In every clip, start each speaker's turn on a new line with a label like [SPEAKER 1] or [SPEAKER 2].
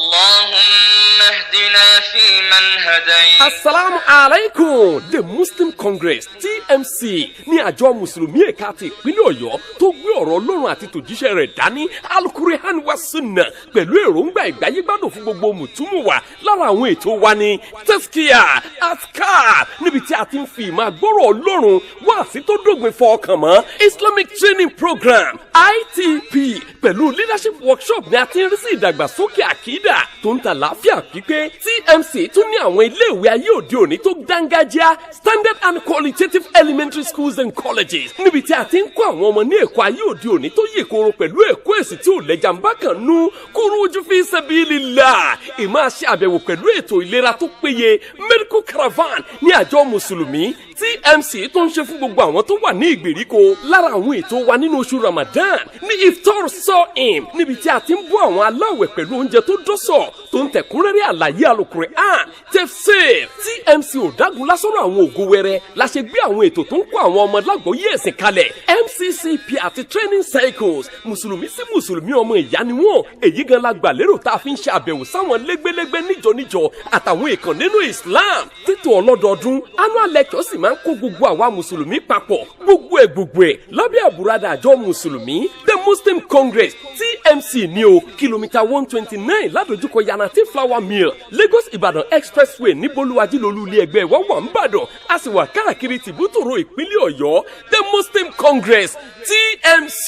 [SPEAKER 1] اللهم اهدنا فيمن هديت.
[SPEAKER 2] Assalamu alaikum. The Muslim Congress TMC ní àjọ mùsùlùmí ẹ̀ka ti ìpínlẹ̀ Ọ̀yọ́ tó gbé ọ̀rọ̀ Ọlọ́run àti tòjíṣẹ́ rẹ̀ dání Al-Qur'an wa Sunnah pẹ̀lú èròǹgbà ìgbáyégbádùn fún gbogbo mùtúmùwà. Lára àwọn ètò wa ní Tazkiya, Azkar níbi tí a ti ń fi ìmọ̀ àgbọ̀rọ̀ Ọlọ́run wá sí tó dògbìn fọkàn mọ́, Islamic Training Program ITP pẹ̀lú leadership workshop ní a ti ń rí sí ìdàgbàsókè àkídà tó ń ta láàfíà pípé. TMC tún ní àwọn iléèwé ayé òde òní tó dángájá standard and qualitative elementary schools and colleges níbi tí a ti ń kọ́ àwọn ọmọ ní ẹ̀kọ́ ayé òde òní tó yè koro pẹ̀lú ẹ̀kọ́ èsì tí ò lẹ́jà ń bá kàn nú khuruj fi sabilillah. ìmáa ṣe àbẹ̀wò pẹ̀lú ètò ìlera tó péye medical caravan ní àjọ mùsùlùmí TMC tó ń ṣe fún gbogbo àwọn tó wà ní ìgbèríko. Lára àwọn ètò wa nínú oṣù Ramadan ní iftar soim níbi tí a ti ń bọ́ àwọn aláwẹ̀ pẹ̀lú oúnjẹ tó dọ́sọ̀ tó ń tẹ̀kúnrẹ́rẹ́ àlàyé Al-Qur'an tafsir. TMC ò dágun lásọ̀rọ̀ àwọn ògo wẹrẹ la ṣe gbé àwọn ètò tó ń kó àwọn ọmọ lágbóyè ẹ̀sìn kalẹ̀ MCCP àti training cycles. Mùsùlùmí sí mùsùlùmí ọmọ ìyá ni wọ́n. Èyí gan la gbà lérò tá a fi ń ṣe àbẹ̀wò sáwọn lẹ́gbẹ́lẹ́gbẹ́ níjọ àtàwọn èèkàn nínú Islam. Títò ọlọ́dọọdún annual lecture sì máa ń kó gbogbo àwa mùsùlùmí papọ̀. Gbogbo ẹ̀ lábẹ́ àbúradà àjọ mùsùlùmí The Muslim Congress TMC ní o kìlómítà 129 ládojúkọ Yanati Flower Mill Lagos Ìbàdàn Expressway ní Bolúwájí lolú ilé ẹgbẹ́ wa wà ń bàdàn. A sì wà káàkiri tìbútòrò ìpínlẹ̀ Ọ̀yọ́. The Muslim Congress TMC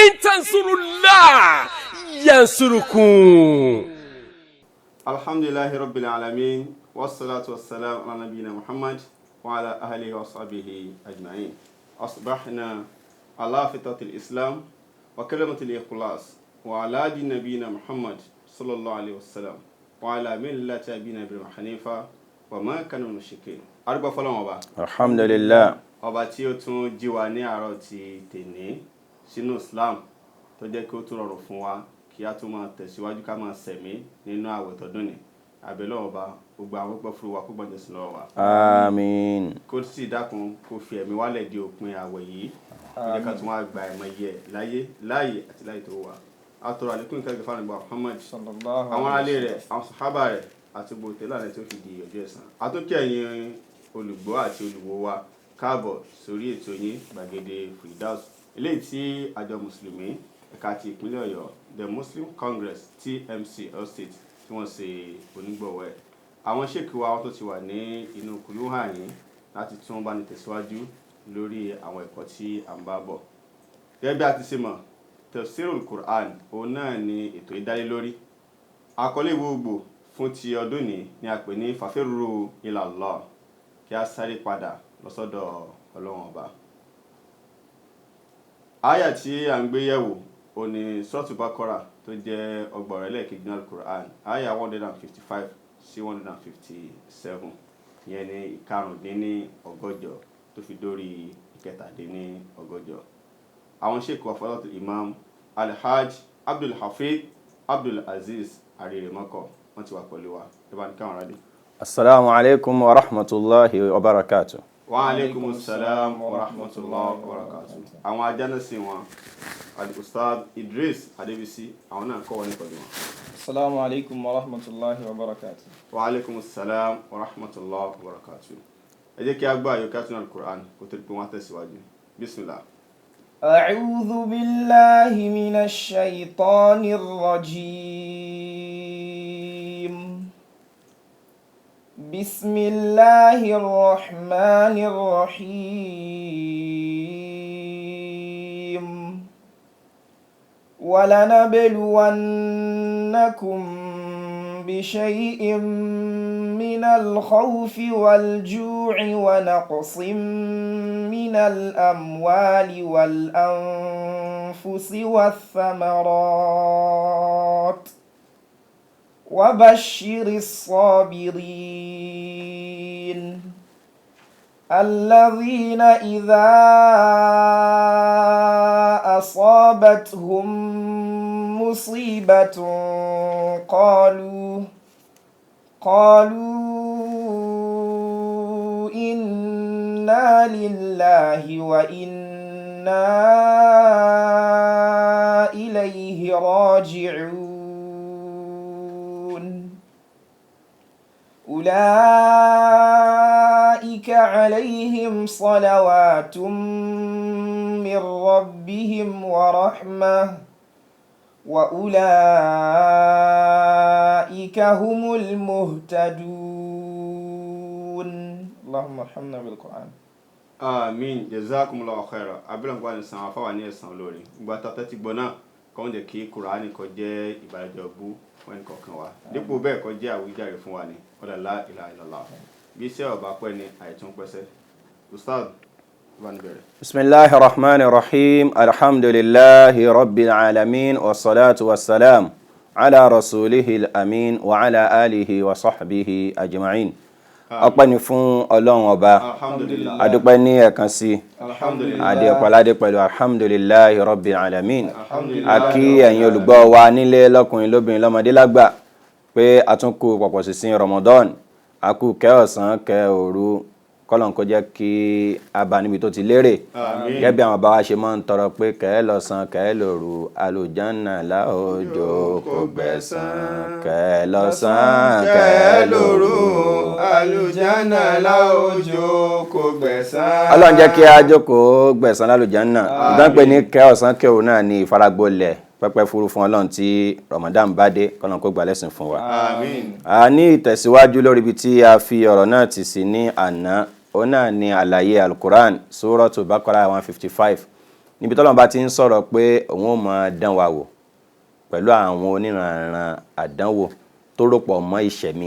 [SPEAKER 2] intansurullah yansurukun.
[SPEAKER 3] Alhamdulillahi rabbil alamin wassalatu wassalamu ala nabiyyina Muhammad wa ala ahlihi wa sahbihi ajma'in. Asbahna ala fitatil Islam wa kalimatil ikhlas wa ala din nabiyyina Muhammad sallallahu alaihi wasallam wa ala millati abina Ibrahim hanifa wa ma kana mushrikin. Arúgbó fọ́lọ́run ọba.
[SPEAKER 4] Alhamdulillah.
[SPEAKER 3] Ọba tí ó tún jí wa ní àárọ̀ ti tèní sínú Islam tó jẹ́ kí ó tún rọrùn fún wa kí a tún máa tẹ̀síwájú ká máa sẹ̀mí nínú àwẹ̀ tọdún ni. Àbẹ̀lẹ̀ ọba gbogbo àwọn pẹ́ fún wa kó gbọ́njẹ sí lọ́wọ́ wa.
[SPEAKER 4] Àmín.
[SPEAKER 3] Kó sì dákun kó fi ẹ̀mí wálẹ̀ di òpin àwẹ̀ yìí. Kó jẹ́ ká tún wá gba ẹ̀mọ yẹ láyé àti láyé tó wà. Àtọ̀rọ̀ àlékún ìkẹ́gẹ́ fún àgbà Muhammad. Àwọn alẹ́ rẹ̀, àwọn sàhábà rẹ̀ àti gbogbo tẹ́lá rẹ̀ tó fi di ọjọ́ ẹ̀san. Àtúnkẹ́ ẹ̀yin olùgbọ́ àti olùwò wa káàbọ̀ sórí ètò yín gbàgede Firdaus eléyìí tí àjọ mùsùlùmí ẹ̀ka ti ìpínlẹ̀ Ọ̀yọ́ The Muslim Congress TMC Ọ̀yọ́ State tí wọ́n ṣe onígbọ̀wọ́ ẹ̀. Àwọn ṣèkì wa wọn tó ti wà ní inú kùlú hàn yín láti tún bá ní tẹ̀síwájú lórí àwọn ẹ̀kọ́ tí à ń bá bọ̀. Gẹ́gẹ́ bí a ti ṣe mọ̀ Tafsirul Qur'an òun náà ni ètò ìdálé lórí. Àkọlé gbogbo fún ti ọdún ni a pè ní Fafirru ila Allah, kí a sáré padà lọ́sọ́dọ̀ Ọlọ́run ọba. Àyà tí a ń gbé yẹ̀wò ó ní Suratul Baqarah tó jẹ́ ọgbọ̀n ẹlẹ́ẹ̀kejì ní Al-Qur'an, àyà 155 sí 157, ìyẹn ní ìkarùndínlọ́gọ́jọ tó fi dórí ìkẹtàdínlọ́gọ́jọ. Àwọn ṣèkù afọ́lọ́tò Imam Al-Hajj Abdul Hafiz Abdul Aziz Ariremako wọ́n ti wà pẹ̀lú wa. Ẹ bá ní káwọn rádé.
[SPEAKER 4] Assalamu alaikum wa rahmatullahi wa barakatuh.
[SPEAKER 3] Wa alaikum assalam wa rahmatullahi wa barakatuh. Àwọn ajánásí wọn Al-Ustad Idris Adébísí àwọn náà kọ́ wọn ní pẹ̀lú wọn.
[SPEAKER 5] Assalamu alaikum wa rahmatullahi wa barakatuh.
[SPEAKER 3] Wa alaikum assalam wa rahmatullahi wa barakatuh. Ẹ jẹ́ kí a gbọ́ àyọkà tún Al-Qur'an kó tó pé wọ́n tẹ̀síwájú. Bismillah.
[SPEAKER 5] أعوذ بالله من الشيطان الرجيم. بسم الله الرحمن الرحيم. ولنبلونكم بشيء من الخوف والجوع ونقص من الأموال والأنفس والثمرات وبشر الصابرين الذين إذا أصابتهم مصيبة قالوا إنا لله وإنا إليه راجعون أولئك عليهم صلوات من ربهم ورحمة وأولئك هم المهتدون اللهم ارحمنا بالقرآن
[SPEAKER 3] àmín jazakumullahu khairan abẹ́lẹ̀ nǹkan ní san afáwà ní ẹ̀san olórí gbogbo àtàtẹ́ ti gbọ́ náà kọ́ ń jẹ́ kí kùránì kó jẹ́ ìbàlẹ̀jọ́ bú fún ẹnì kọ̀ọ̀kan wa dípò bẹ́ẹ̀ kó jẹ́ àwíjàre fún wa ní ọ̀dà la ilaha illallah bí iṣẹ́ ọba pẹ́ ní àìtún pẹ́sẹ́ ustaz bá ní bẹ̀rẹ̀.
[SPEAKER 4] bisimilahi rahman rahim alhamdulilahi rabbil alamin wasalaatu wasalaam ala rasulihi amin wa ala alihi wa sahbihi ajma'in. ọpẹ́ ni fún ọlọ́run ọba adúpẹ́ ní ẹ̀kan sí adéọpọ̀ládé pẹ̀lú alhamdulillahi rabbil alamin àkí ẹ̀yin olùgbọ́ wa nílé lọ́kùnrin lóbìnrin lọ́mọdé lágbà pé àtúnkù pọ̀pọ̀ sísìn Ramadan àkú kẹ́ ọ̀sán kẹ́ òru kọ́lọ̀n kó jẹ́ kí a bá níbi tó ti lérè gẹ́gẹ́ bí àwọn bá wa ṣe máa ń tọrọ pé kẹ́ lọ́sàn kẹ́ lóru àlùjánnà láòjò kò gbẹ̀san kẹ́ lọ́sàn kẹ́ lóru
[SPEAKER 3] àlùjánnà láòjò kò gbẹ̀san.
[SPEAKER 4] ọlọ́run jẹ́ kí a jókòó gbẹ̀san lálùjánnà ìdánpẹ́ ní kẹ́ ọ̀sán kẹ́ òru náà ní ìfaragbolẹ̀ pẹ́pẹ́ furu fún ọlọ́run tí Ramadan bá dé kọ́lọ́n kó gbà lẹ́sìn fún wa.
[SPEAKER 3] àmín.
[SPEAKER 4] a ní ìtẹ̀síwájú lórí ibi tí a fi ọ̀rọ̀ náà ti sí ní àná ó náà ní àlàyé alukuran Suratu Baqara 155 níbi tọ́lọ́run bá ti ń sọ̀rọ̀ pé òun ò máa dán wa wò pẹ̀lú àwọn oníranran àdánwò tó rọ̀pọ̀ mọ́ ìṣẹ̀mí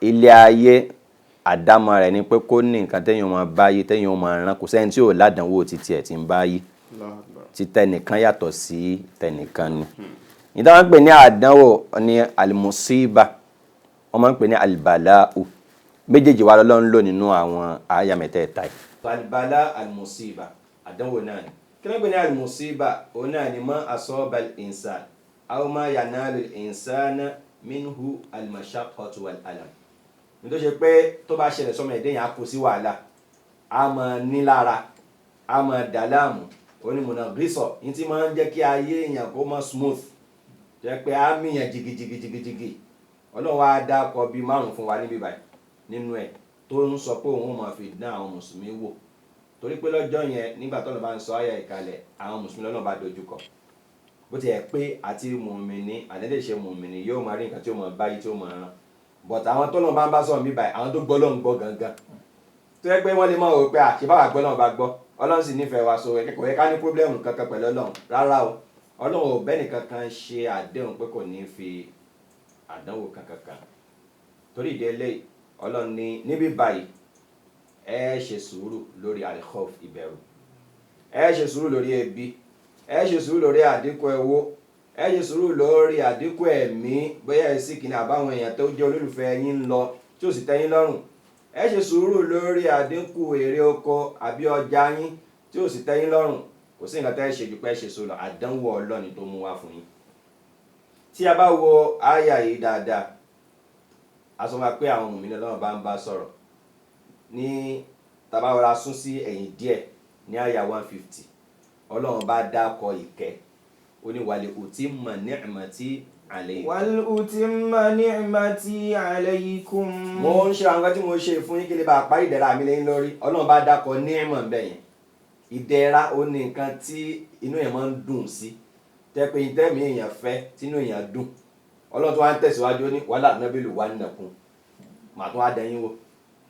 [SPEAKER 4] ilé ayé àdámọ̀ rẹ̀ ni pé kó ní nǹkan téèyàn máa báyé téèyàn máa rán kò sẹ́ni tí ò ládánwò títí ẹ̀ ti ń báyé tí tẹnìkan yàtọ̀ sí tẹnìkan ni. ìdá wọn ń pè ní àdánwò ní alimusiba wọn máa ń pè ní alibalau méjèèjì wa lọ́lọ́run lò nínú àwọn àyà mẹ́tẹ̀ẹ̀ta yìí. alibala alimusiba àdánwò náà ni kí ló ń pè ní alimusiba òun náà ni ma asaba al-insan aw ma yanalu al-insana minhu al-mashaqqatu wal-alam. nítorí ṣe pé tó bá ṣẹlẹ̀ sọ́mọ ẹ̀dẹ́ yẹn á kó sí wàhálà á máa nílára á máa dà láàmú onímọ̀nà grísọ̀ ní tí máa ń jẹ́ kí ayé èèyàn kó mọ́ smooth jẹ́ pé á mìíyàn jigijigijigi ọlọ́run wá dákọ̀ bíi 5 fún wa níbí báyìí nínú ẹ̀ tó ń sọ pé òun máa fi dán àwọn mùsùlùmí wò torí pé lọ́jọ́ yẹn nígbà tó lọ́ọ́ bá ń sọ àyà ìkalẹ̀ àwọn mùsùlùmí lọ́nà bá dojúkọ bó ti yẹ pé àti mùmìnì àdédèṣe mùmìnì yóò máa rí nǹkan tí ó máa báyìí tí ó máa rán but àwọn tó lọ́ọ́ bá ń bá sọ̀rọ̀ níbí báyìí àwọn tó gbọ́ lọ́n gbọ́ gangan tó yẹ pé wọ́n lè máa wò pé àṣebáwá gbọ́ náà bá gbọ́ ọlọ́run sì nífẹ̀ẹ́ wa so kò yẹ ká ní pọ́blẹ́mù kankan pẹ̀lú ọlọ́run rárá o ọlọ́run ò bẹ́ẹ̀ nìkan kan ṣe àdéhùn pé kò ní fi àdánwò kankan kan torí ìdí eléyìí ọlọ́run ní níbí báyìí ẹ ṣe sùúrù lórí al-khawf ìbẹ̀rù ẹ ṣe sùúrù lórí ebi ẹ ṣe sùúrù lórí àdínkù ẹwó ẹ ṣe sùúrù lórí àdínkù ẹ̀mí bóyá ẹ sì kìnnì àbáwọn èèyàn tó jẹ́ olólùfẹ́ yín ń lọ tí ò sì tẹ́ yín lọ́rùn ẹ ṣe sùúrù lórí àdínkù èrè oko àbí ọjà yín tí ò sì tẹ́ yín lọ́rùn kò sí nǹkan tẹ́ ṣe ju pé ẹ ṣe sùúrù àdánwò ọlọ́ni tó mú wá fún yín. tí a bá wo àyà yìí dáadáa a sọ pé àwọn mùmínì Ọlọ́run bá ń bá sọ̀rọ̀ ní tabawara sún sí ẹ̀yìn díẹ̀ ní àyà 150 Ọlọ́run bá dákọ̀ ìkẹ́ ó ní wal utimma ni'mati alaykum.
[SPEAKER 5] wal utimma ni'mati alaykum.
[SPEAKER 4] mo ń ṣe àwọn kan tí mo ṣe fún yín kí lè bá parí ìdẹ̀ra mi lẹ́yìn lórí Ọlọ́run bá dákọ̀ ni'ma bẹ́ẹ̀ yẹn ìdẹ̀ra ó ní nǹkan tí inú yẹn máa ń dùn sí tẹ́ pé ìtẹ́mi èèyàn fẹ́ tínú èèyàn dùn Ọlọ́run tó wá ń tẹ̀síwájú ní wàhálà nábìlù wà nàkún màá tún wá dẹ̀yìn wò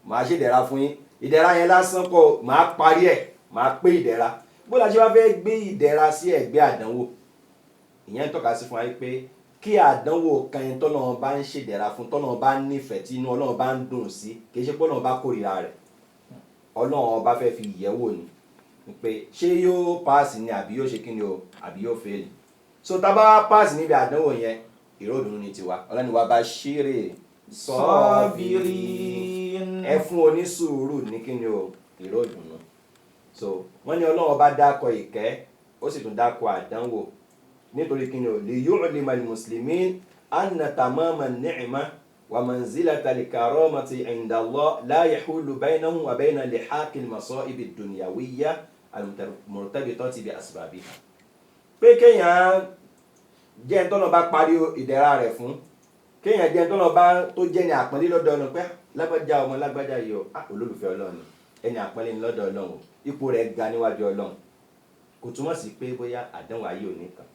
[SPEAKER 4] màá ṣe ìdẹ̀ra fún yín ìdẹ̀ra yẹn lásán kọ́ màá parí ẹ̀ màá pé ìdẹ̀ra bó la ṣe wá fẹ́ gbé ìdẹ̀ra sí ẹ̀gbẹ́ àdánwò ìyẹn ń tọ́ka sí fún wa pé kí àdánwò kan yẹn tọ́nà bá ń ṣèdẹ̀ra fún tọ́nà bá ń nífẹ̀ẹ́ tí inú Ọlọ́run bá ń dùn sí kì í ṣe pé Ọlọ́run bá kórìíra rẹ̀ Ọlọ́run bá fẹ́ fi yẹ̀wò ni pé ṣé yóò paasi ni àbí yóò ṣe kí ni o àbí yóò fail so tá bá paasi níbi àdánwò yẹn ìròdùnú ni tiwa Ọlọ́run wa bá ṣírí
[SPEAKER 5] sabirin
[SPEAKER 4] ẹ fún onísùúrù ní kí ni o ìròdùnú so wọ́n ní Ọlọ́run bá dákọ̀ ìkẹ́ ó sì tún dákọ̀ àdánwò nítorí kí ni o li yu'lima al-muslimin anna tamama an-ni'ma wa manzilata al-karamati 'inda Allah la yahulu baynahum wa bayna lihaqi al-masa'ib ad-dunyawiyya al-murtabitati bi asbabiha pé kéèyàn jẹ́ tọ́nà bá parí ìdẹ̀ra rẹ̀ fún kéèyàn jẹ́ tọ́nà bá tó jẹ́ ní àpọ́nlé lọ́dọ̀ ọ̀nà pé lágbájá ọmọ lágbájá yìí o olólùfẹ́ Ọlọ́run ẹni àpọ́nlé ní lọ́dọ̀ Ọlọ́run ipò rẹ̀ ga níwájú Ọlọ́run kò túmọ̀ sí pé bóyá àdánwò ayé ò ní kan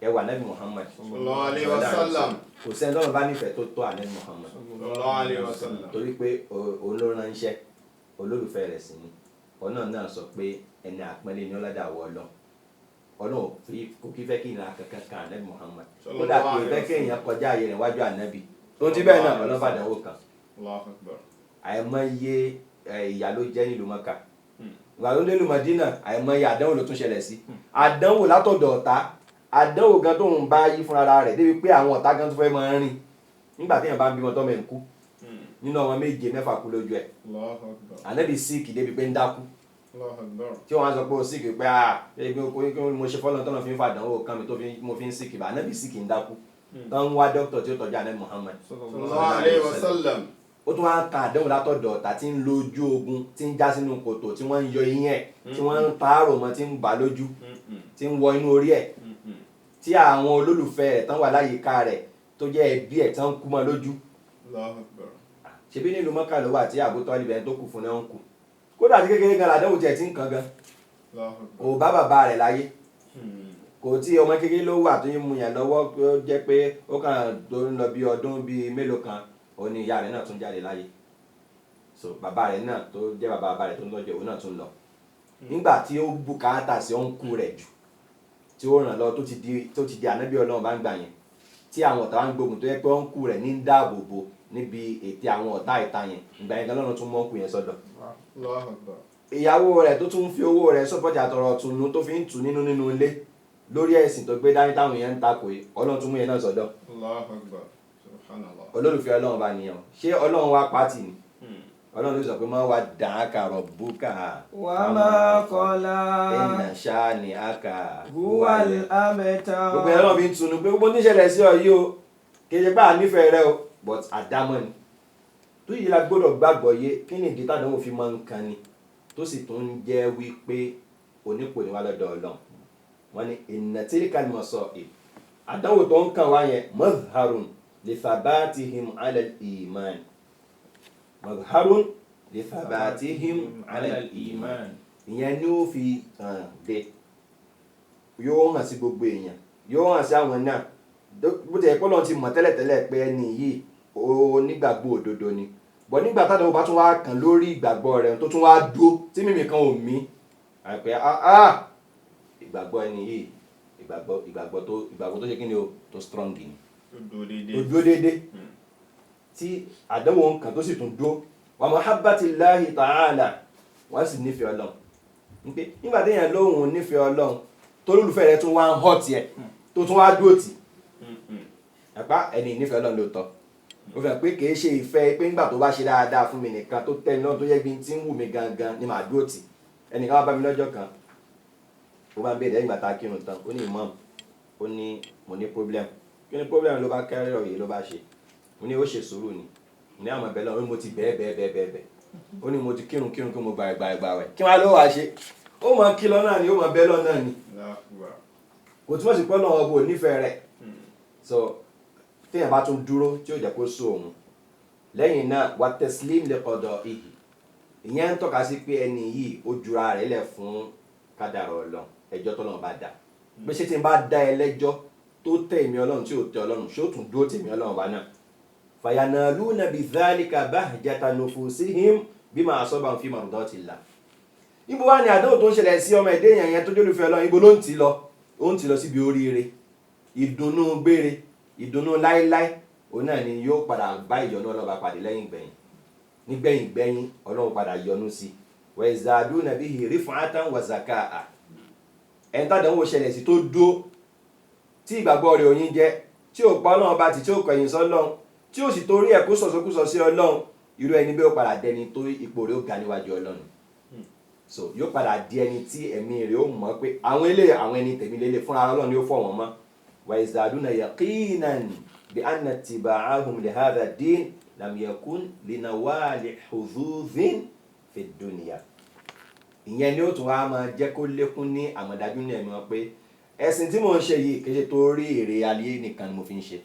[SPEAKER 4] ẹwà Ànábì Muhammad
[SPEAKER 3] sallallahu alaihi wasallam
[SPEAKER 4] kò sẹ́ni tọ́nà bá nífẹ̀ẹ́ tó tó Ànábì Muhammad
[SPEAKER 3] sallallahu alaihi wasallam
[SPEAKER 4] torí pé òun ló ránṣẹ́ olólùfẹ́ rẹ̀ sì ni ọ̀nà náà sọ pé ẹni àpọ́nlé ní ọlọ́dà wọ Ọlọ́run kò kí fẹ́ kí ìlànà kankan kan Ànábì Muhammad ó dà pé fẹ́ kéèyàn kọjá ayé rẹ̀ wájú Ànábì tó ti bẹ́ẹ̀ náà ọlọ́fàdánwò kan
[SPEAKER 3] Allahu Akbar
[SPEAKER 4] àìmọye ìyà ló jẹ́ nílùú Mọ́kà ìgbà tó délùú Mádínà àìmọye àdánwò ló tún ṣẹlẹ̀ sí àdánwò látọ̀dọ̀ ọ̀tá àdánwò gan tó ń bá yí fúnra rẹ̀ débi pé àwọn ọ̀tá gan tó fẹ́ máa rìn nígbà téèyàn bá ń bímọ tọ́mọ ẹ̀ ń kú nínú ọmọ 7 mẹ́fà kú lójú ẹ̀ Ànábì síìkì débi pé ń dákú tí wọ́n á sọ pé ó síìkì pé mo ṣe fọ́lọ́n tọ́nà fi ń fàdánwò kan mi tó mo fi ń síìkì bá Ànábì síìkì ń dákú tán ń wá dókítà tí ó tọ́jú Ànábì Muhammad
[SPEAKER 3] sallallahu alaihi wasallam
[SPEAKER 4] ó tún wá ń kan àdánwò látọ̀dọ̀ ọ̀tá tí ń lójú ogun tí ń já sínú kòtò tí wọ́n ń yọ eyín ẹ̀ tí wọ́n ń taárò mọ́ tí ń bà lójú tí ń wọ inú orí ẹ̀ tí àwọn olólùfẹ́ rẹ̀ tán wà láyìíká rẹ̀ tó jẹ́ ẹbí ẹ̀ tán ń kú mọ́ lójú ṣebí nílùú Mọ́kà ló wà tí Abu Talib tó kù fún náà ń kù kódà tí kékeré gan làdánwò tiẹ̀ tí ń kan gan kò bá bàbá rẹ̀ láyé kò tí ọmọ kékeré ló wà tó ń mu yàn lọ́wọ́ ó jẹ́ pé ó kàn tó ń lọ bí ọdún bíi mélòó kan òun ni ìyá rẹ̀ náà tún jáde láyé so bàbá rẹ̀ náà tó jẹ́ bàbá rẹ̀ tó ń tọ́jú òun náà tún lọ nígbà tí ó bùkátà sí ọ̀nkú rẹ̀ jù tí ó ràn lọ tó ti di ànábì Ọlọ́run bá ń gbà yẹn tí àwọn ọ̀tá ń gbógun tó yẹ pé ọ̀nkú rẹ̀ ní dáàbò bò níbi ètè àwọn ọ̀tá ìta yẹn ìgbà yẹn lọ́nà tún mọ́ ọ̀nkú yẹn sọ́dọ̀ ìyàwó rẹ̀ tó tún fi owó rẹ̀ sọ́pọ̀tì àtọ̀rọ̀ tùnú tó fi ń tù nínú ilé lórí ẹ̀sìn tó gbé dání táwọn èèyàn ń takò yìí Ọlọ́run tún mú yẹn náà sọ́dọ̀ olólùfẹ́ Ọlọ́run bá nìyẹn ṣé Ọlọ́run wá pátì ni Ọlọ́run ló sọ pé máa wá dàn áka rabbuka
[SPEAKER 5] wa ma qala
[SPEAKER 4] inna shani'aka
[SPEAKER 5] huwal abtar.
[SPEAKER 4] gbogbo ẹ̀rọ mi ń tunu pé gbogbo ní ìṣẹ̀lẹ̀ sí ọ yìí o kéde bá a nífẹ̀ẹ́ rẹ o but àdámọ́ ni tó yìí la gbọ́dọ̀ gbàgbọ́ yé kí ni ìdí tàdánwò fi máa ń kan ni tó sì tún jẹ́ wípé onípò ní wá lọ́dọ̀ Ọlọ́run wọ́n ní inna tilkal masa'ib àdánwò tó ń kàn wá yẹn mazharun li thabatihim ala al-iman mazharun li thabatihim ala al-iman ìyẹn ni ó fi hàn dé yóò hàn sí gbogbo èèyàn yóò hàn sí àwọn náà bó ti ẹ̀ pọ́lọ́n ti mọ̀ tẹ́lẹ̀tẹ́lẹ̀ pé ẹni yìí onígbàgbọ́ òdodo ni bọ̀ nígbà tádánwò bá tún wá kàn lórí ìgbàgbọ́ rẹ̀ tó tún wá dúró tí mímì kan ò mí àpẹ ìgbàgbọ́ ẹni yìí ìgbàgbọ́ tó ṣe kí ni o tó strong ni tó dúró déédé tí àdánwò nǹkan tó sì tún dúró wa mahabbatillahi ta'ala wọ́n sì nífẹ̀ẹ́ Ọlọ́run nígbà téèyàn lóhùn nífẹ̀ẹ́ Ọlọ́run tó lólùfẹ́ rẹ̀ tún wá ń hot yẹ tó tún wá dúró tì ẹ̀pá ẹni nífẹ̀ẹ́ Ọlọ́run lóòótọ́ ó fẹ́ pé kìí ṣe ìfẹ́ pé nígbà tó bá ṣe dáadáa fún mi nìkan tó tẹ́ náà tó yẹ bí tí ń wù mí gangan ni màá dúró tì ẹnìkan wá bá mi lọ́jọ́ kan ó bá ń bèèrè ìgbà tá a kírun tán ó ní imam ó ní mo ní problem kí ni problem ló bá kẹ́rẹ́ ọ̀yẹ́ ló bá ṣe mo ní ó ṣe sùúrù ni mo ní àmọ̀ bẹ́ẹ̀ lọ mo ti bẹ́ẹ̀ ó ní mo ti kírun kí mo gbà wẹ̀ kí wọ́n á ló wá ṣe ó mọ kí lọ náà ni ó mọ bẹ́ẹ̀ lọ náà ni kò túmọ̀ sí pé Ọlọ́run ọbọ̀ nífẹ̀ẹ́ rẹ̀ so téèyàn bá tún dúró tí ó jẹ́ kó sún òun lẹ́yìn náà wà taslim li qada'ihi ìyẹn ń tọ́ka sí pé ẹni yìí ó jura rẹ̀ lẹ̀ fún kádàrá Ọlọ́run ẹjọ́ tọ́lọ́run bá dá pé ṣé tí n bá dá ẹ lẹ́jọ́ tó tẹ̀ mí Ọlọ́run tí ò tẹ̀ Ọlọ́run ṣé ó tún dúró tẹ̀ mí Ọlọ́run bá náà fayanaluna bidhalika bahjata nufusihim bima asabahum fi mardatillah ibo wá ní àdánwò tó ń ṣẹlẹ̀ sí ọmọ ẹ̀dẹ́ yẹn tó jólúfẹ́ Ọlọ́run ibo ló ń ti lọ ó ń ti lọ síbi oríire ìdùnnú gbére ìdùnnú láíláí òun náà ni yóò padà bá ìyọ́nú Ọlọ́run pàdé lẹ́yìn gbẹ̀yìn Ọlọ́run padà yọ́nú sí wa yazaduna bihi rif'atan wa zakaa ẹni tádánwò ṣẹlẹ̀ sí tó dó tí ìgbàgbọ́ rẹ̀ òyìn jẹ́ tí ò pa Ọlọ́run bá ti tí ò kọ̀yìn sọ́lọ́run tí ò sì torí ẹ̀ kó sọ̀sọ́kúsọ sí Ọlọ́run irú ẹni bí ó padà dẹni tó ipò rẹ̀ ó ga níwájú Ọlọ́run so yóò padà di ẹni tí ẹ̀mí rẹ̀ ó mọ̀ pé àwọn ẹni tèmi lélẹ̀ fúnra Ọlọ́run ni ó fọ̀ wọ́n mọ́ wa yazaduna yaqinan bi anna ittiba'ahum li hadha ad-din lam yakun linawali hududhin fi dunya ìyẹn ni ó tún wá máa jẹ́ kó lékún ní àmọ̀dájú ní ẹ̀mí wọn pé ẹ̀sìn tí mò ń ṣe yìí kì í ṣe torí èrè ayé nìkan ni mo fi ń ṣe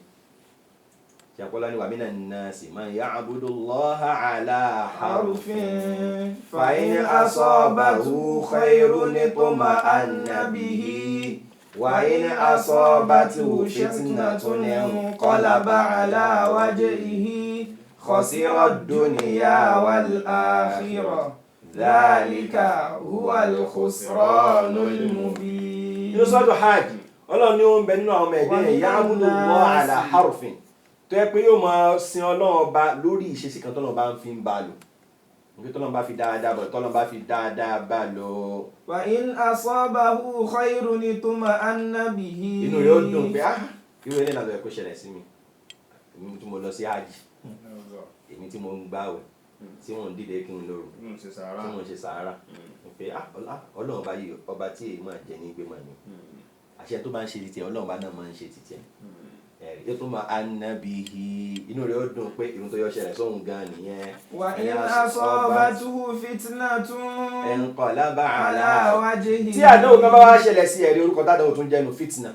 [SPEAKER 4] ṣàpọ̀lá ni wa minan nasi man ya'budu Allaha ala harfin fa in asabahu khayrun itma'anna bihi wa in asabathu fitnatun inqalaba ala wajhihi khasira ad-dunya wal akhirah dhalika huwal khusranul mubin. Inú sọ́dọ̀ hajj ọlọ́run ni ó ń bẹ nínú àwọn ọmọ ẹ̀dẹ́ ya'budu Allaha ala harfin tó yẹ pé yóò máa sin ọlọ́run ọba lórí ìṣesí kan tọ́lọ́run bá ń fi ń bá lò nígbà tọ́lọ́run bá fi dáadáa bọ̀ tọ́lọ́run bá fi dáadáa bá lò.
[SPEAKER 5] wa in asabahu khayrun itma'anna bihi.
[SPEAKER 4] inú rẹ̀ ó dùn pé irú ilé náà ló yẹ kó ṣẹlẹ̀ sí mi èmi tí mo lọ sí hajj èmi tí mo ń gbààwẹ̀ tí mo ń dìde kí n lóru tí mo ń ṣe sàárà pé ọlọ́run ọba yìí ọba tí èyí máa jẹ ní gbé máa ní àṣẹ tó bá ń ṣe títí ọlọ́run ọba náà máa ń ṣe títí yóò tún máa anabihi inú rẹ̀ ó dùn pé irun tó yọ ṣẹlẹ̀ sóhun gan nìyẹn.
[SPEAKER 5] wa in asabatuhu fitnatun
[SPEAKER 4] inqalaba ala
[SPEAKER 5] wajhihi.
[SPEAKER 4] tí àdánwò kan bá wá ṣẹlẹ̀ sí ẹ̀rí orúkọ tádánwò tún jẹ́nu fitna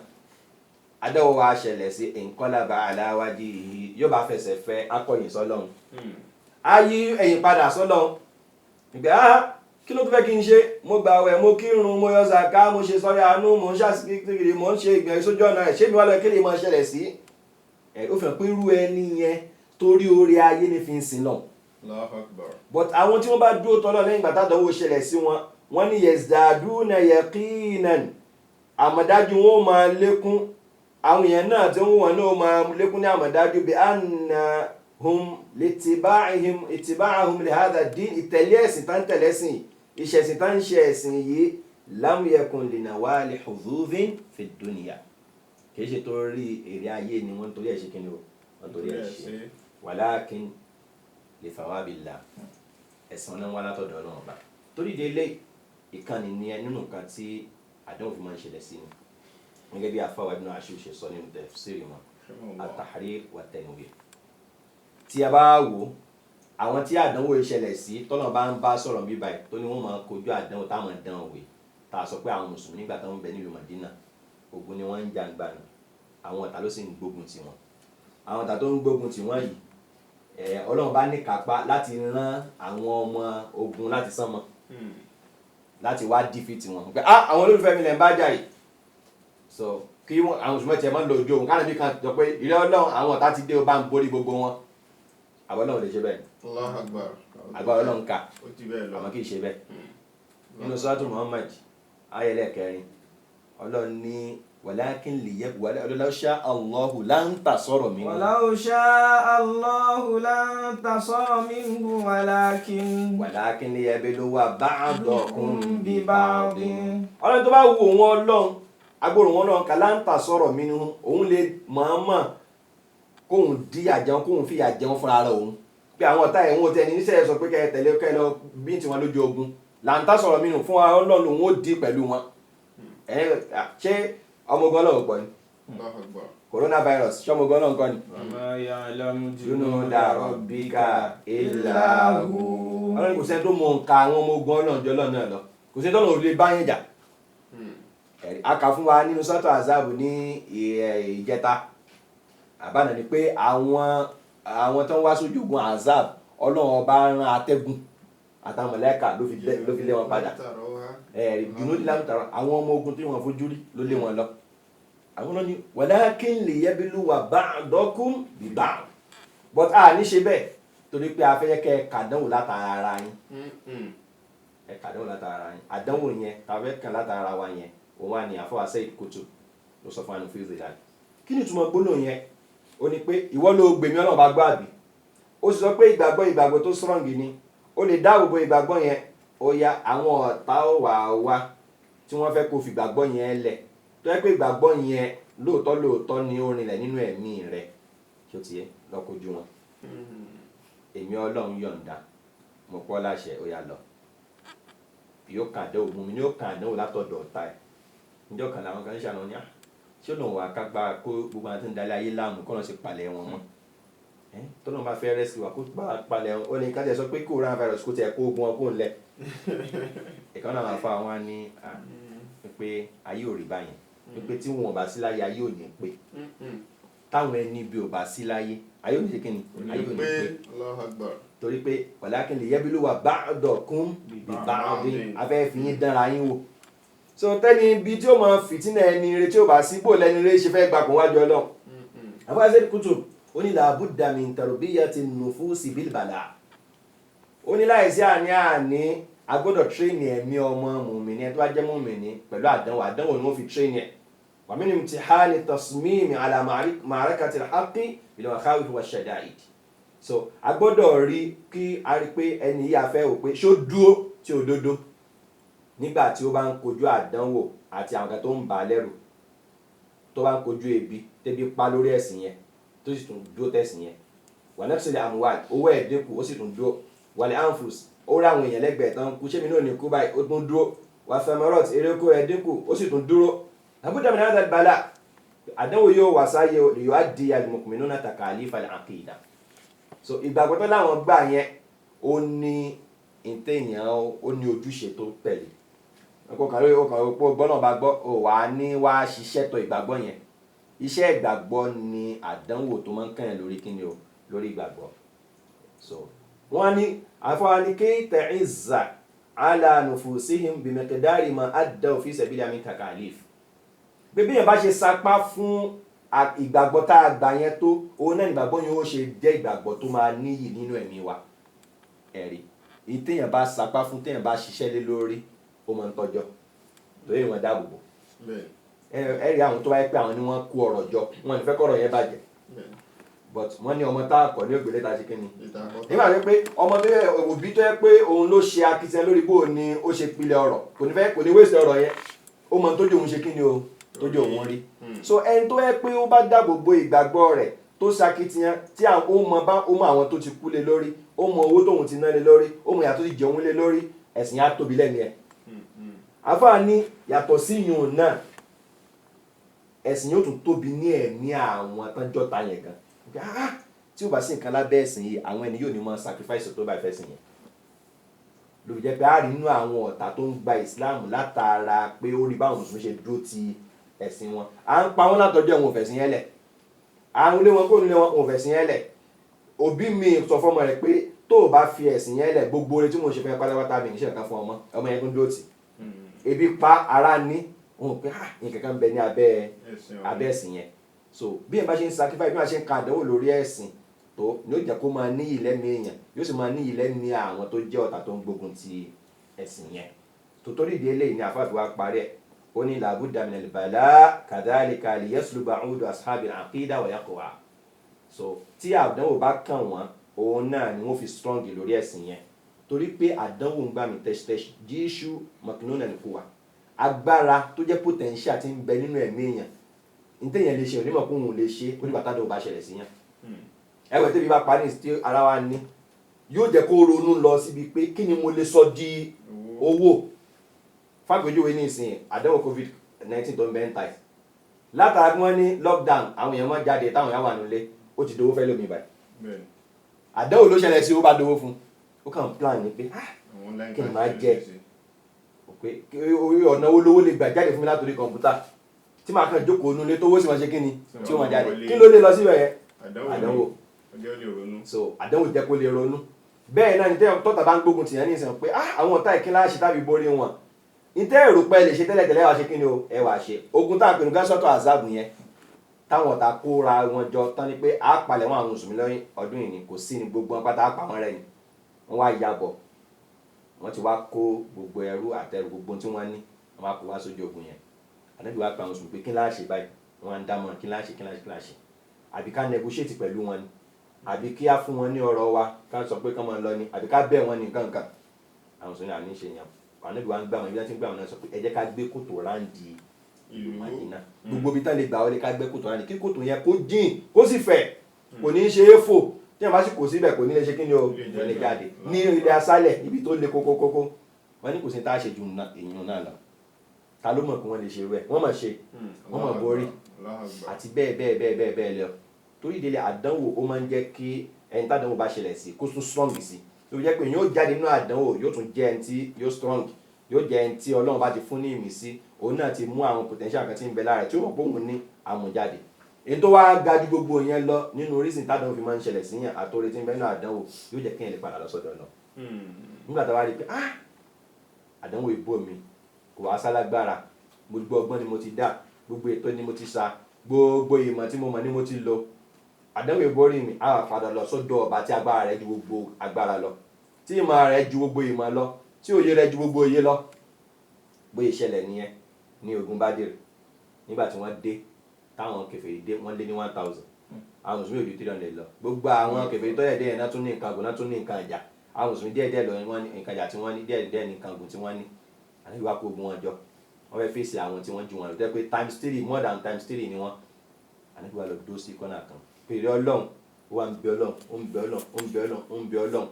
[SPEAKER 4] àdánwò wá ṣẹlẹ̀ sí inqalaba ala wajhihi yóò bá fẹsẹ̀ fẹ́ akọ̀yìn sọ́lọ́run á yí ẹ̀yìn padà sọ́lọ́run ìgbà kí ló tún fẹ́ kí n ṣe mo gbààwẹ̀ mo kírun mo yọ zaka mo ṣe sọ́rí àánú mo ń ṣàṣìkiri mo ń ṣe ìgbìyànjú sójú ọ̀nà ẹ̀ ṣé mi wá lọ kí lè máa ṣẹlẹ̀ sí ó fẹ́ pé irú ẹni yẹn torí orí ayé ní fi ń sin náà.
[SPEAKER 3] Allahu Akbar.
[SPEAKER 4] but àwọn tí wọ́n bá dúró tọ́lọ́ lẹ́yìn ìgbà tádánwò ṣẹlẹ̀ sí wọn wọ́n ní yazdaduna yaqinan àmọ̀dájú wọn ó máa lékún àwọn èèyàn náà tí wọ́n náà máa lékún ní àmọ̀dájú bí annahum litiba'ihim li hadha ad-din ìtẹ̀lé ẹ̀sìn tán tẹ̀lé ẹ̀sìn ìṣẹ̀sìn tán ń ṣe ẹ̀sìn yìí lam yakun linawali hududhin fi dunya kìí ṣe torí èrè ayé ni wọ́n torí ẹ̀ ṣe kí ni wọ́n torí ẹ̀ ṣe walakin li thawabillah ẹ̀sìn náà wá látọ̀dọ̀ náà ọba torí délé ìkànnì ni ẹ nínú nǹkan tí àdéhùn fi máa ń ṣẹlẹ̀ sí ni gẹ́gẹ́ bí afáwa Ibn Ashur ṣe sọ nínú tafsiri wọn at-tahrir wa at-tanwir tí a bá wò àwọn tí àdánwò ìṣẹ̀lẹ̀ sí tọ́nà bá ń bá sọ̀rọ̀ bí báyìí tó ní wọ́n máa kojú àdánwò táwọn dán òwe tá a sọ pé àwọn mùsùlùmí nígbà tó ń bẹ nílùú Madina ogun ni wọ́n ń jà ń gbà nù àwọn ọ̀tá ló sì ń gbógun tì wọ́n àwọn ọ̀tá tó ń gbógun tì wọ́n yìí Ọlọ́run bá ní kápá láti rán àwọn ọmọ ogun láti sánmọ̀ láti wá dìfìtì wọn pé àwọn olólùfẹ́ mi lẹ́ ń bá jà yìí so kí àwọn mùsùlùmí tiẹ̀ máa ń lo ojú òun káàdì kan jọ pé ìrẹ́ Ọlọ́run àwọn ọ̀tá ti dé o bá ń borí gbogbo wọn àbọ̀ náà lè ṣe bẹ́ẹ̀
[SPEAKER 3] Allahu Akbar.
[SPEAKER 4] agbára Ọlọ́run ká
[SPEAKER 3] Ó ti bẹ́ẹ̀ lọ.
[SPEAKER 4] àmọ́ kì í ṣe bẹ́ẹ̀ nínú sọ́tù Muhammad ayẹlẹ́ kẹrin Ọlọ́run ní walakin law sha'a Allahu lantasara minhu.
[SPEAKER 5] walau sha'a Allahu lantasara minhu
[SPEAKER 4] walakin liyabluwa ba'dakum
[SPEAKER 5] bi ba'din.
[SPEAKER 4] Ọlọ́run tó bá wù wọn Ọlọ́run agbóhùn wọn Ọlọ́run ká lantasara minhu òun lè mọ̀ọ́mọ̀ kóhun díyà jẹun kóhun fìyà jẹun fúnra rẹ̀ òun pé àwọn ọ̀tá ẹ̀ wọ́n tẹni níṣẹ́ sọ pé kẹ́ tẹ̀lé kẹ́ lọ bí tí wọ́n lójú ogun làǹtà sọ̀rọ̀ mí nù fún wa Ọlọ́run òun ó di pẹ̀lú wọn ṣé ọmọ ogun Ọlọ́run pọ̀ ni coronavirus ṣé ọmọ ogun Ọlọ́run kọ́ ni.
[SPEAKER 5] wa ma ya'lamu
[SPEAKER 4] junuda rabbika illa hu. Ọlọ́run kò sẹ́ni tó mọ nǹka àwọn ọmọ ogun Ọlọ́run jọ lọ́nà lọ kò sẹ́ni tó lọ́ọ́ lè bá yẹn jà. a kà fún wa nínú sọ́tọ̀ Azab ní ìjẹta àbánà ni pé àwọn tó ń wá sójú ogun Azab Ọlọ́run ọba rán atẹ́gùn àtàwọn mọ̀lẹ́kà ló fi lé wọn padà ìdùnnú lámùtàrà àwọn ọmọ ogun tí wọ́n fojú rí ló lé wọn lọ àwọn náà ni walakin liyabluwa ba'dakum bi ba'd but a ní ṣe bẹ́ẹ̀ torí pé a fẹ́ kẹ́ kàdánwò látara ara yín kàdánwò látara ara yín àdánwò yẹn tàbí kàn látara ara wa yẹn òun wà ní àfọwà Sayyid Qutb ló sọ fún wa ní fíìsì ìlànà kí ni ìtumọ̀ gbólóhùn yẹn ó ní pé ìwọ ló gbèmí Ọlọ́run bá gbọ́ àbí ó sì sọ pé ìgbàgbọ́ tó strong ni ó lè dáàbò bo ìgbàgbọ́ yẹn ó yá àwọn ọ̀tá ó wà tí wọ́n fẹ́ kó fi ìgbàgbọ́ yẹn lẹ̀ tó yẹ pé ìgbàgbọ́ yẹn lóòótọ́ ni ó rinlẹ̀ nínú ẹ̀mí rẹ̀ kí ó ti yẹ lọ́kọ̀ọ́jú wọn èmi Ọlọ́run yọ̀ǹda mo pọ́ láṣẹ ó yá lọ yóò kàn dé ògùn mi yóò kàn dánwò látọ̀dọ̀ ọ̀tá ẹ̀ níjọ́ kan làwọn kan ń ṣàná ní ṣé òun wà kápá kó gbogbo àwọn tó ń dalẹ̀ ayé láàmú kọ́nà sí palẹ̀ wọn mọ́ tó náà bá fẹ́ rẹ́sì wà kó palẹ̀ wọn ó ní ká tẹ̀ sọ pé coronavirus kó tẹ̀ kó ogun wọn kó ń lẹ̀ ìkan náà máa fa wọn ní pé ayé ò rí báyìí pé tí wọn ò bá sí láyé ayé ò ní pé táwọn ẹni bí ò bá sí láyé ayé ò ní ṣe kíni ayé ò ní pé
[SPEAKER 3] Allahu Akbar.
[SPEAKER 4] torí pé walakin liyabluwa ba'dakum bi ba'din afẹ́ fi yín dánra yín wò so tẹ́ni ibi tí ó mọ fìtínà ẹni rẹ tí ó bá sí bò lẹ́ni rẹ ṣe fẹ́ gbà kún wájú Ọlọ́run àbáṣe kùtù ó ní la budda min tarbiyati nufusi bil bala ó ní láìsí àní agbọ́dọ̀ tírẹ́nì ẹ̀mí ọmọ mùmìnì ẹ̀ tó bá jẹ́ mùmìnì pẹ̀lú àdánwò ni wọ́n fi tírẹ́nì ẹ̀ wa min imtihani tasmimi ala ma'arakati al-haqqi bil makhawif wa shada'id so agbọ́dọ̀ rí kí a rí pé ẹni yìí afẹ́ ò pé ṣó dúró tí òdodo nígbà tí ó bá ń kojú àdánwò àti àwọn kan tó ń bà á lẹ́rù tó bá ń kojú ebi tẹ́bi pa lórí ẹ̀sìn yẹn tó sì tún dúró tẹ̀sìn yẹn wa nafsil amwal owó ẹ̀ dínkù ó sì tún dúró wal anfus ó rí àwọn èèyàn lẹ́gbẹ̀ẹ́ tán kú ṣé mi náà ní kú báyìí ó tún dúró wà samarot erékó ẹ̀ dínkù ó sì tún dúró àbúdá min hadha al-bala àdánwò yóò wà sáyé yuaddi al-mu'minuna takalif al-aqida so ìgbàgbọ́ tó láwọn gbà yẹn ó ní ìtẹ̀yàn ó ní ojúṣe tó tẹ̀lé ọkọ̀ kàwé ọkọ̀ gbọ́nà bá gbọ́ ò wá ní wá ṣiṣẹ́ tó ìgbàgbọ́ yẹn iṣẹ́ ìgbàgbọ́ ni àdánwò tó máa ń kàn yẹn lórí kíni o lórí ìgbàgbọ́ so wọ́n ní àfọwọ́ni kí ta'izza ala nufusihim bi miqdari ma addaw fi sabili min takalif bébí yẹn bá ṣe sapá fún ìgbàgbọ́ tá a gbà yẹn tó òun náà ìgbàgbọ́ yẹn ó ṣe jẹ́ ìgbàgbọ́ tó máa níyì nínú ẹ̀mí wa ẹ̀rí ìtẹ̀yàn bá sapá fún tẹ̀yàn bá ṣiṣẹ́ lé lórí ó máa ń tọ́jọ́ torí wọn dáàbò bò ẹ̀rí àwọn tó wáyé pé àwọn ni wọ́n kó ọ̀rọ̀ jọ wọn ní fẹ́ kọ́rọ̀ yẹn bàjẹ́ but wọ́n ní ọmọ tá a kọ̀ ní ògbélé ta ṣe kí ni nígbà tó yẹ pé ọmọ tó yẹ òbí tó yẹ pé òun ló ṣe akitiyan lórí bó ni ó ṣe pilẹ̀ ọ̀rọ̀ kò ní wéṣẹ̀ ọ̀rọ̀ yẹn ó mọ tójú òun ṣe kí ni o tójú òun rí so ẹni tó yẹ pé ó bá dáàbò bo ìgbàgbọ́ rẹ̀ tó ṣakitiyan tí ó mọ àwọn tó ti kú lé lórí ó mọ owó tóun ti ná lé lórí ó mọ ìyàtọ̀ ti jẹun lé lórí ẹ̀sìn á tóbi lẹ́nu ẹ̀ àfáà ní yàtọ̀ sí yùn náà ẹ̀sìn yóò tún tóbi ní ẹ̀mí àwọn tánjọ́ ta yẹn gan tí ó bá sí nǹkan lábẹ́ ẹ̀sìn yìí àwọn ẹni yóò ní mọ sacrifice tó bá fẹ́ sìn yẹn ló fi jẹ́ pé a rí inú àwọn ọ̀tá tó ń gba Islam látara pé ó rí báwọn mùsùlùmí ṣe dúró ti ẹ̀sìn wọn à ń pa wọn látọjọ́ wọn ò fẹ̀sìn yẹn lẹ̀ à ń lé wọn kó nílé wọn ò fẹ̀sìn yẹn lẹ̀ òbí mi sọ fọmọ rẹ̀ pé tó o bá fi ẹ̀sìn yẹn lẹ̀ gbogbo oore tí mo ṣe fẹ́ pátápátá mi níṣẹ́ nǹkan fún ọmọ yẹn tó dúró tì ebi pa ara ní wọn pé nǹkan kan bẹ ní abẹ́ ẹ̀sìn yẹn so bí ẹ bá ṣe ń sacrifice bí wọn ṣe ń ka àdánwò lórí ẹ̀sìn tó ní ó jẹ́ kó máa ní ìlẹ́mí èèyàn yóò sì máa ní ìlẹ́mí àwọn tó jẹ́ ọ̀tá tó ń gbógun ti ẹ̀sìn yẹn tòtórí ìdí eléyìí ni àfáàfin wa parí ẹ̀ ó ní làbúdà min al-bala kadhalika liyasluba udu ashabil aqida wa yaqwa so tí àdánwò bá kàn wọ́n òun náà ni wọ́n fi strong lórí ẹ̀sìn yẹn torí pé àdánwò ń gbà mí tẹ́ṣtẹ́ṣ jíṣu maknuna al-quwa agbára tó jẹ́ potential ti ń bẹ nínú ẹ̀mí èèyàn ntẹ̀yìn lè ṣe onímọ̀ kó òun lè ṣe ó ní bàtà tó bá ṣẹlẹ̀ sí yàn ẹwẹ̀ tẹ́bi bá parí tí ara wa ní yóò jẹ́ kó ronú lọ síbi pé kí ni mo lè sọ di owó fàgbéjúwe ní ìsìn àdánwò COVID-19 tó ń bẹ́ ń ta ẹ̀ látara bí wọ́n ní lockdown àwọn èèyàn máa jáde táwọn èèyàn wà nílé ó ti dowó fẹ́ lómi báyìí àdánwò ló ṣẹlẹ̀ sí ó bá dowó fún ó kàn plan ní pé kí ni máa jẹ pé ọ̀nà owó lówó lè gbà jáde fún mi látòrí kọ̀ǹpútà tí màá kàn jókòó nulẹ̀ tó wó sì máa ṣe kí ni tí ó máa jáde kí ló lè lọ síbẹ̀ yẹn àdánwò so àdánwò jẹ́ kó lè ronú bẹ́ẹ̀ náà ní tọ́ta bá ń gbógun tìyàn ní ìsìn pé àwọn ọ̀tá ìkínlá ṣe tàbí borí wọn ìtẹ́ èrò pẹ́ lè ṣe tẹ́lẹ̀tẹ́lẹ̀ wá ṣe kí ni o ẹ wá ṣe ogun tá a pè ní gásọ́tọ̀ àzáàbù yẹn táwọn ọ̀tá kóra wọn jọ tán ni pé a palẹ̀ wọn àwọn mùsùlùmí lọ́yìn ọdún yìí ni kò sí ni gbogbo wọn pátá pa wọn rẹ̀ ni wọ́n wá yabọ̀ wọ́n ti wá kó gbogbo ẹrú àtẹrù gbogbo tí wọ́n ní wọ́n wá kó wá sójú ogun yẹn ànábì wá pa àwọn mùsùlùmí pé kí láà ṣe báyìí wọ́n ń dámọ̀ kí láà ṣe àbí ká negotiate pẹ̀lú wọn ni àbí kí á fún wọn ní ọ̀rọ̀ wa ká sọ pé kán máa lọ ni àbí ká bẹ̀ wọ́n ní nǹkan àwọn sọ ní àní ṣe yàn ànábì wá ń gbà wọn ibi tí ń gbà wọn náà sọ pé ẹ jẹ́ ká gbé kòtò ráǹdì ìlú Mádínà gbogbo ibi tán lè gbà wọlé ká gbé kòtò ráǹdì kí kòtò yẹn kó jìn kó sì fẹ̀ kò ní í ṣe é fò tí wọn bá sì kò síbẹ̀ kò ní lè ṣe kí ni o kò lè jáde ní ilẹ̀ aṣálẹ̀ ibi tó le kókókókó wọn ní kò sí tá a ṣe ju èèyàn náà lọ ta ló mọ̀ pé wọ́n lè ṣe rẹ̀ wọ́n mọ̀ ṣe wọ́n mọ̀ borí àti bẹ́ẹ̀ lọ torí ìdílé àdánwò ó máa ń jẹ́ kí ẹni tádánwò bá ṣẹlẹ̀ sí kó tún strong sí tó fi jẹ́ pé yóò jáde nínú àdánwò yóò tún jẹ́ ẹni tí yóò strong yóò jẹ́ ẹni tí Ọlọ́run bá ti fún ní ìmísí òun náà ti mú àwọn potential kan tí ń bẹ lára tí ó mọ̀ pé òun ní àmújáde èyí tó wá ga ju gbogbo yẹn lọ nínú orísìn tádàwó fi máa ń ṣẹlẹ̀ síyàn àtòrí tí ń bẹ náà àdánwò yóò jẹ́ kéèyàn lè padà lọ sọ́dọ̀ lọ nígbà tá a wá rí i pé àdánwò ìbò mi kò wá sálágbára gbogbo ọgbọ́n ni mo ti dá gbogbo ètò ni mo ti sa gbogbo ìmọ̀ tí mo mọ̀ ni mo ti lò àdánwò ìborí mi á wà padà lọ sọ́dọ̀ ọba tí agbára rẹ̀ ju gbogbo agbára lọ tí ìmọ̀ rẹ̀ ju gbogbo ìmọ̀ lọ tí òye rẹ̀ ju gbogbo òye lọ bóyá ìṣẹ̀lẹ̀ nìyẹn ní ogun Bádìrì nígbà tí wọ́n dé táwọn kèfèrí dé wọ́n lé ní 1000 àwọn mùsùlùmí ojú 300 lọ gbogbo àwọn kèfèrí tó yẹ dé yẹn náà tún ní nǹkan àgùn náà tún ní nǹkan ìjà àwọn mùsùlùmí díẹ̀ lọ wọ́n ní nǹkan ìjà tí wọ́n ní díẹ̀ ní nǹkan àgùn tí wọ́n ní àti ìwà kó ogun wọn jọ wọ́n fẹ́ fèsì àwọn tí wọ́n ju wọn lọ tẹ́ pé ×3 more than ×3 ni wọ́n àti ìwà lọ dó sí kọ́nà kan pèrè Ọlọ́run ó wà ń bẹ Ọlọ́run ó ń bẹ Ọlọ́run ó ń bẹ Ọlọ́run ó ń bẹ Ọlọ́run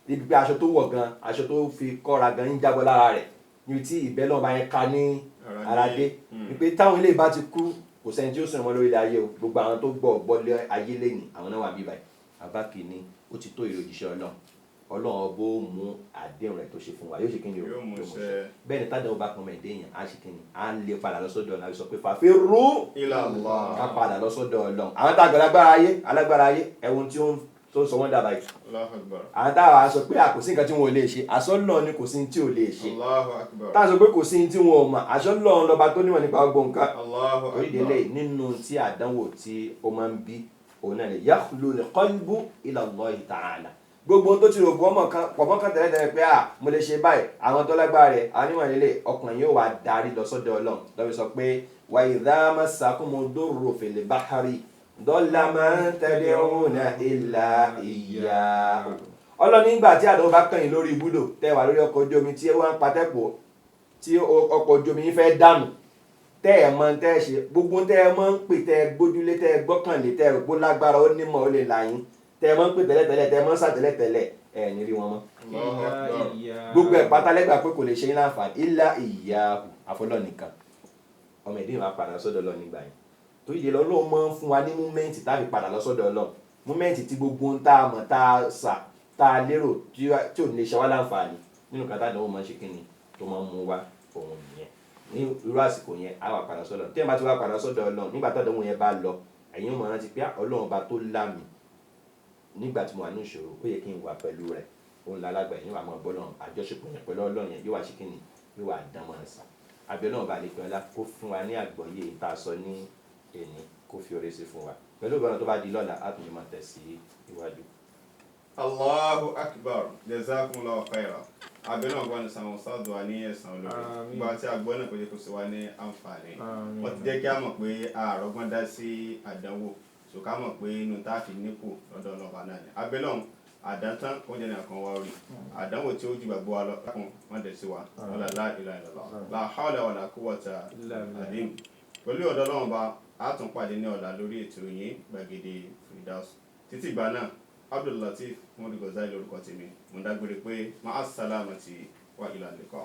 [SPEAKER 4] níbi pé aṣọ tó wọ̀ gan aṣọ tó fi kọ́ra gan ń jábọ́ lára rẹ̀ níbi tí ìbẹ́ lọ́ba yẹn ka ní ara dé wípé táwọn ilé bá ti kú kò sẹ́ni tí ó sùn wọn lórí ayé o gbogbo àwọn tó gbọ́lé ayé lẹ́nìí àwọn náà wà bí báyìí abákì ni ó ti tó èrè òjíṣẹ́ Ọlọ́run ọba ó mú àdéhùn rẹ̀ tó ṣe fún wa yóò ṣe kí ni yóò mú ṣẹ bẹ́ẹ̀ ni tádà ọba kan mẹ́ẹ̀dé yẹn á ṣe kí ni á lè padà lọ́sọ́dọ̀ Ọlọ́run àbí sọ pé fàfírú
[SPEAKER 3] ila Allah
[SPEAKER 4] ká padà lọ́sọ́dọ̀ Ọlọ́run àwọn tá alágbára ayé ẹ̀wọ̀n tí ó ń tó sọ wọ́n dàbà yìí
[SPEAKER 3] Allahu Akbar
[SPEAKER 4] àwọn táwa sọ pé kò sí nǹkan tí wọn ò lè ṣe àṣọ náà ni kò sí tí ò lè ṣe
[SPEAKER 3] Allahu Akbar
[SPEAKER 4] táà sọ pé kò sí tí wọn ò mọ̀ àṣọ náà lọ́ba tó nímọ̀ nípa gbogbo nǹkan
[SPEAKER 3] Allahu Akbar
[SPEAKER 4] orílẹ̀-èdè nínú tí àdánwò tí ó máa ń bí òun náà lè yakhlu al-qalbu ila Allahi ta'ala gbogbo tó ti rò pọ̀mọ́ kan tẹ́lẹ̀ pé mo lè ṣe báyìí àwọn tó lágbára rẹ̀ àwọn onímọ̀ lélẹ̀ ọkùnrin yóò wá darí lọ sọ́dọ̀ Ọlọ́run lọ́wọ́ sọ pé wa idha massakumu durru fil bahri dọ́là máa ń tẹ̀lé òun náà ìlà ìyá Ọlọ́run nígbà tí àdánwò bá kàn yín lórí ibùdó tẹ́ wà lórí ọkọ̀ ojú omi tí wọ́n ń patẹ́pọ̀ tí ọkọ̀ ojú omi yín fẹ́ dànù tẹ́ ẹ̀ mọ̀ tẹ́ ẹ̀ ṣe gbogbo tẹ́ ẹ mọ̀ ń pè tẹ́ ẹ gbójúlé tẹ́ ẹ gbọ́kànlé tẹ́ ẹ rò pé lágbára ó nímọ̀ ó lè là yín tẹ́ ẹ mọ̀ ń pè tẹ́lẹ̀tẹ́lẹ̀ tẹ́ ẹ mọ̀ ń sàtẹ́lẹ̀tẹ́lẹ̀ ẹ̀ ní rí wọn mọ́ gbogbo ẹ̀ pátálẹ́gbà pé kò lè ṣe yín láǹfààní ìlà ìyá àfọlọ́ nìkan ọmọ ìdí ìwà padà sọ́dọ̀ Ọlọ́run nígbà yẹn tó yẹ lọ́lọ́run máa ń fún wa ní múmẹ́ǹtì tá a fi padà lọ sọ́dọ̀ Ọlọ́run múmẹ́ǹtì tí gbogbo ń tá a mọ̀ tá a sà tá a lérò tí ò ní ṣe wá láǹfààní nínú kàtà àdánwò máa ń ṣe kíni tó máa ń mú wá òun nìyẹn ní irú àsìkò yẹn á wà padà sọ́dọ̀ tí ẹ bá ti wá padà sọ́dọ̀ Ọlọ́run nígbà tó àdánwò yẹn bá lọ ẹ̀yin ó máa rántí pé Ọlọ́run bá tó lámì nígbà tí mo wà ní ìṣòro ó yẹ kí n wà pẹ̀lú rẹ̀ òun lálágbà yẹn wà máa bọ́ lọ́run àjọṣepọ̀ yẹn pẹ̀lú Ọlọ́run yẹn yóò wá ṣe kíni yóò wá dán mọ́ ẹ̀sán abẹ́ náà bá lè pẹ́ ọlá kó fún wa ní àgbọ́yé ìta sọ ní èní kó fi oore sí fún wa pẹ̀lú ìgbọ́nà tó bá di lọ́la á tún lè máa tẹ̀ sí iwájú.
[SPEAKER 3] Allahu Akbar jazakumullahu khairan abẹ́ náà gbọ́n ní sàmù sáàdù wa ní ẹ̀sán olórí gba tí a gbọ́ náà kò jẹ́ kó sì wá ní àǹfààní wọ́n ti jẹ́ kí a mọ̀ pé àrọ́gbọ́n dá sí àdánwò so ká mọ̀ pé inú tá a fi nípò lọ́dọ̀ ọlọ́ba náà ni abẹ́ náà àdántán oúnjẹ náà kan wá rí àdánwò tí ó ju gbàgbọ́ wa lọ fún wọn dẹ̀ sí wa lọ́la la ilaha illallah la hawla wala quwwata illa billah pẹ̀lú ọ̀dọ́ Ọlọ́run bá a tún pàdé ní ọ̀la lórí ètò yín Gbàgede Firdaus títí ìgbà náà Abdul Lateef Muhammad Ghazali lórúkọ tèmi mo dágbére pé ma'as salamati wa ila liqa.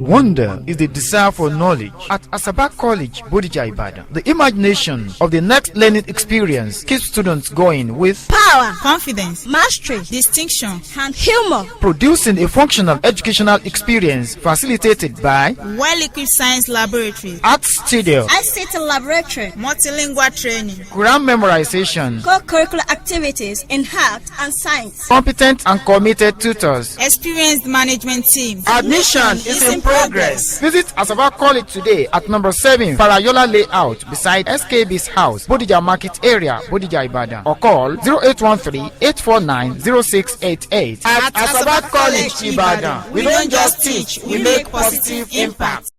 [SPEAKER 6] Wonder is the desire for knowledge. At Asaba College, Bodija Ibadan, the imagination of the next learning experience keeps students going with
[SPEAKER 7] power, confidence, mastery, distinction, and humor.
[SPEAKER 6] Producing a functional educational experience facilitated by
[SPEAKER 7] well-equipped science laboratory,
[SPEAKER 6] art studio,
[SPEAKER 7] ICT laboratory, multilingual training,
[SPEAKER 6] Quran memorization,
[SPEAKER 7] co-curricular activities in art and science,
[SPEAKER 6] competent and committed tutors,
[SPEAKER 7] experienced management team.
[SPEAKER 6] Admission is in progress. Visit Asaba College today at number 7 Parayola Layout beside SKB's house, Bodija Market area, Bodija Ibadan, or call 0813-849-0688.
[SPEAKER 7] At Asaba College Ibadan, we don't just teach, we make positive impact.